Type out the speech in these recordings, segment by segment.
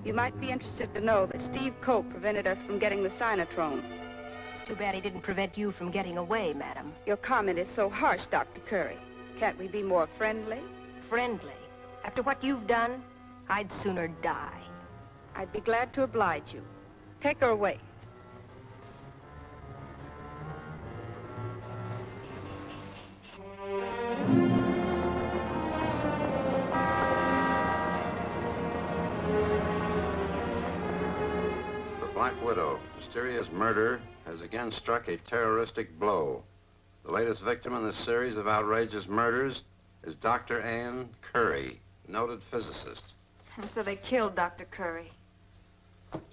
You might be interested to know that Steve Colt prevented us from getting the Sinotrone. It's too bad he didn't prevent you from getting away, madam. Your comment is so harsh, Dr. Curry. Can't we be more friendly? Friendly? After what you've done, I'd sooner die. I'd be glad to oblige you. Take her away. The Black Widow, mysterious murder, has again struck a terroristic blow. The latest victim in this series of outrageous murders is Dr. Ann Curry, noted physicist. And so they killed Dr. Curry.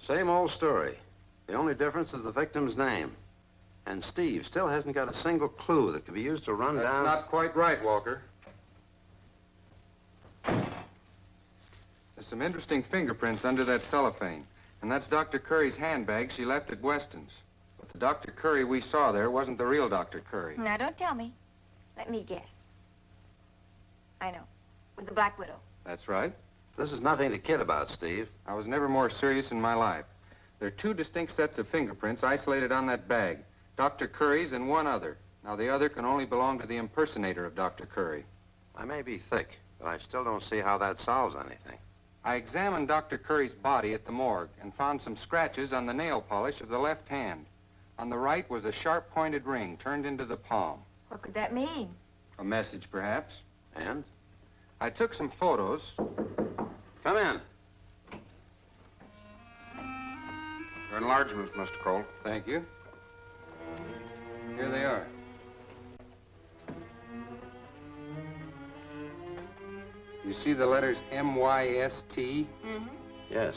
Same old story. The only difference is the victim's name. And Steve still hasn't got a single clue that could be used to run down... That's not quite right, Walker. There's some interesting fingerprints under that cellophane. And that's Dr. Curry's handbag she left at Weston's. But the Dr. Curry we saw there wasn't the real Dr. Curry. Now, don't tell me. Let me guess. I know. With the Black Widow. That's right. This is nothing to kid about, Steve. I was never more serious in my life. There are two distinct sets of fingerprints isolated on that bag. Dr. Curry's and one other. Now, the other can only belong to the impersonator of Dr. Curry. I may be thick, but I still don't see how that solves anything. I examined Dr. Curry's body at the morgue and found some scratches on the nail polish of the left hand. On the right was a sharp-pointed ring turned into the palm. What could that mean? A message, perhaps. And? I took some photos. Come in. Your enlargements, Mr. Colt. Thank you. Here they are. You see the letters M-Y-S-T? Mm-hmm. Yes.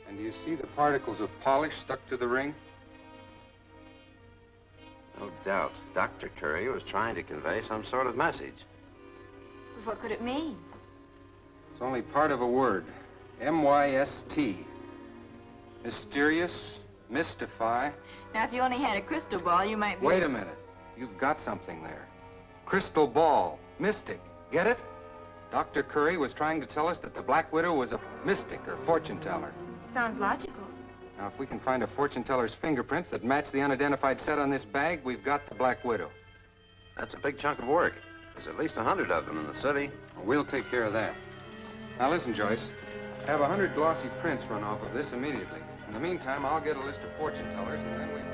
And do you see the particles of polish stuck to the ring? No doubt. Dr. Curry was trying to convey some sort of message. What could it mean? It's only part of a word. M-Y-S-T. Mysterious, mystify. Now, if you only had a crystal ball, you might be... Wait a minute. You've got something there. Crystal ball. Mystic. Get it? Dr. Curry was trying to tell us that the Black Widow was a mystic or fortune teller. Sounds logical. Now, if we can find a fortune teller's fingerprints that match the unidentified set on this bag, we've got the Black Widow. That's a big chunk of work. There's at least 100 of them in the city. Well, we'll take care of that. Now, listen, Joyce. Have 100 glossy prints run off of this immediately. In the meantime, I'll get a list of fortune tellers, and then we can...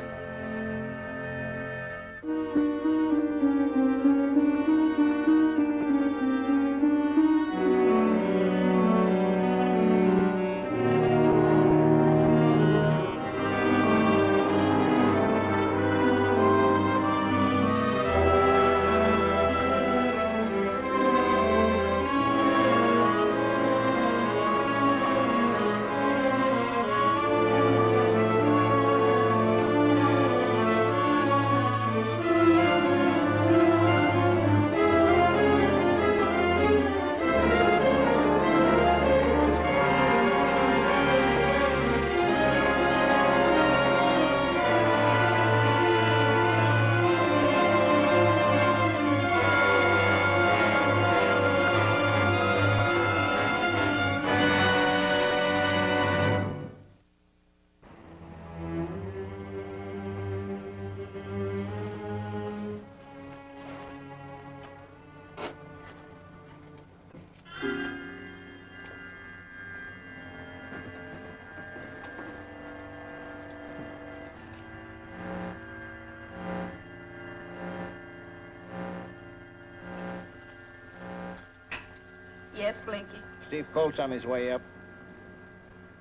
Yes, Blinky. Steve Colt's on his way up.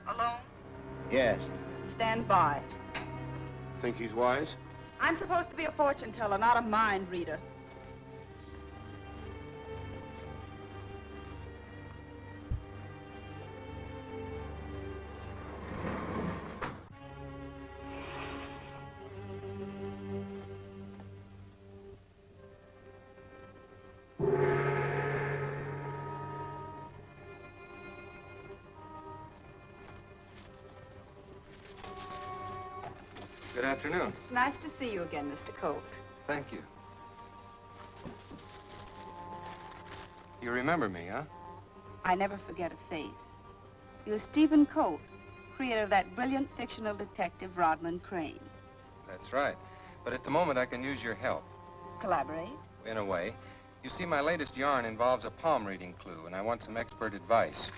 Alone? Yes. Stand by. Think he's wise? I'm supposed to be a fortune teller, not a mind reader. Good afternoon. It's nice to see you again, Mr. Colt. Thank you. You remember me, huh? I never forget a face. You're Stephen Colt, creator of that brilliant fictional detective, Rodman Crane. That's right. But at the moment, I can use your help. Collaborate? In a way. You see, my latest yarn involves a palm reading clue, and I want some expert advice.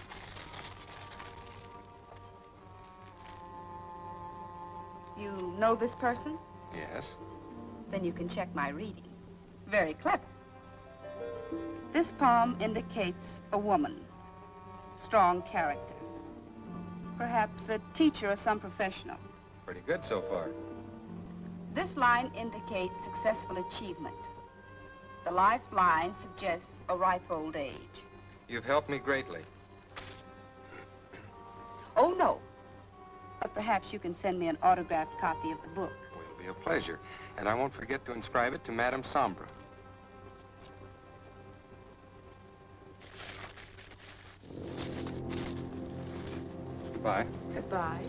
You know this person? Yes? Then you can check my reading. Very clever. This palm indicates a woman. Strong character. Perhaps a teacher or some professional. Pretty good so far. This line indicates successful achievement. The lifeline suggests a ripe old age. You've helped me greatly. Oh, no. But perhaps you can send me an autographed copy of the book. Will be a pleasure. And I won't forget to inscribe it to Madame Sombra. Goodbye. Goodbye.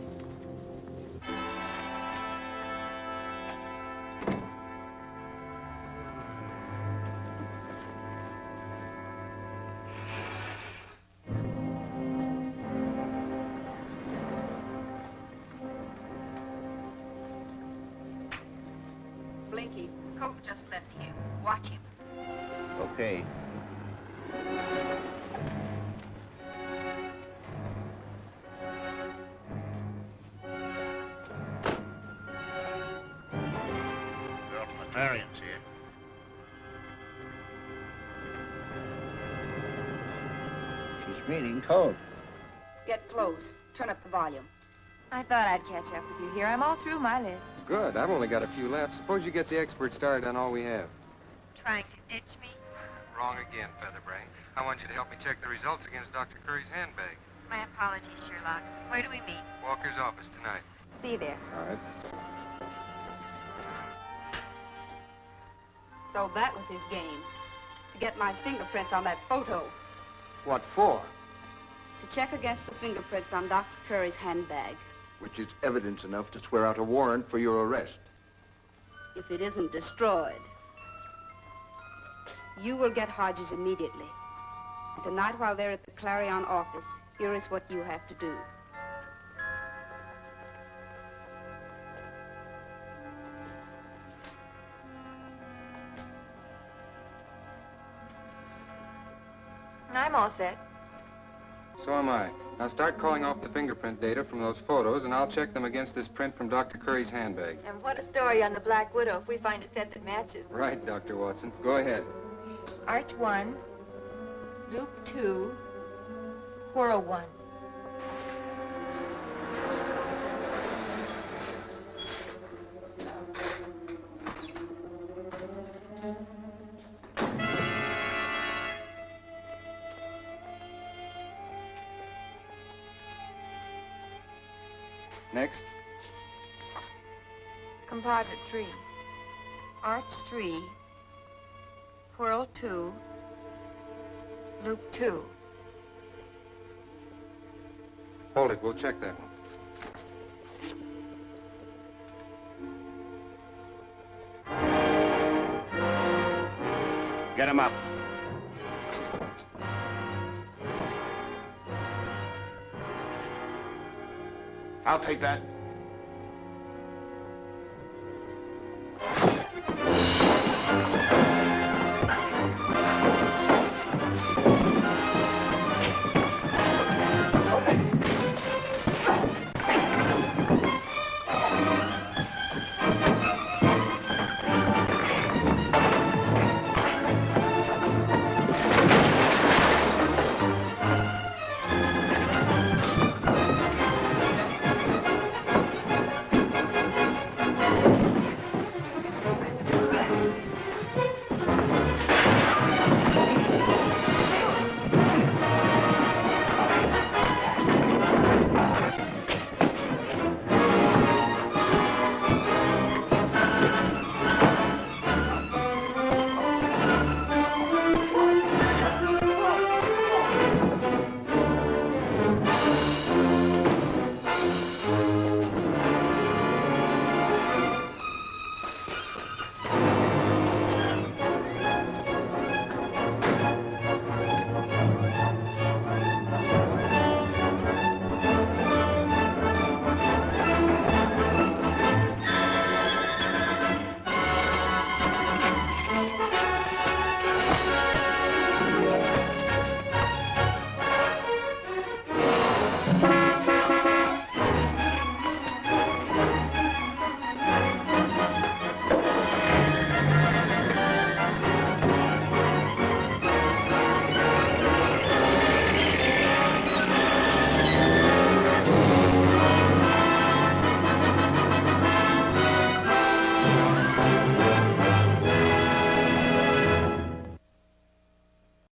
Blinky, Colt just left here. Watch him. Okay. Girl from the Clarion's here. She's reading Colt. Get close. Turn up the volume. I thought I'd catch up with you here. I'm all through my list. Good. I've only got a few left. Suppose you get the expert started on all we have. Trying to ditch me? Wrong again, Featherbrain. I want you to help me check the results against Dr. Curry's handbag. My apologies, Sherlock. Where do we meet? Walker's office tonight. See you there. All right. So that was his game. To get my fingerprints on that photo. What for? To check against the fingerprints on Dr. Curry's handbag. Which is evidence enough to swear out a warrant for your arrest. If it isn't destroyed, you will get Hodges immediately. And tonight, while they're at the Clarion office, here is what you have to do. I'm all set. So am I. Now start calling off the fingerprint data from those photos, and I'll check them against this print from Dr. Curry's handbag. And what a story on the Black Widow if we find a set that matches. Right, Dr. Watson. Go ahead. Arch 1, loop 2, whirl 1. Next. Composite 3, arch 3, whirl 2, loop 2. Hold it. We'll check that one. Get him up. I'll take that.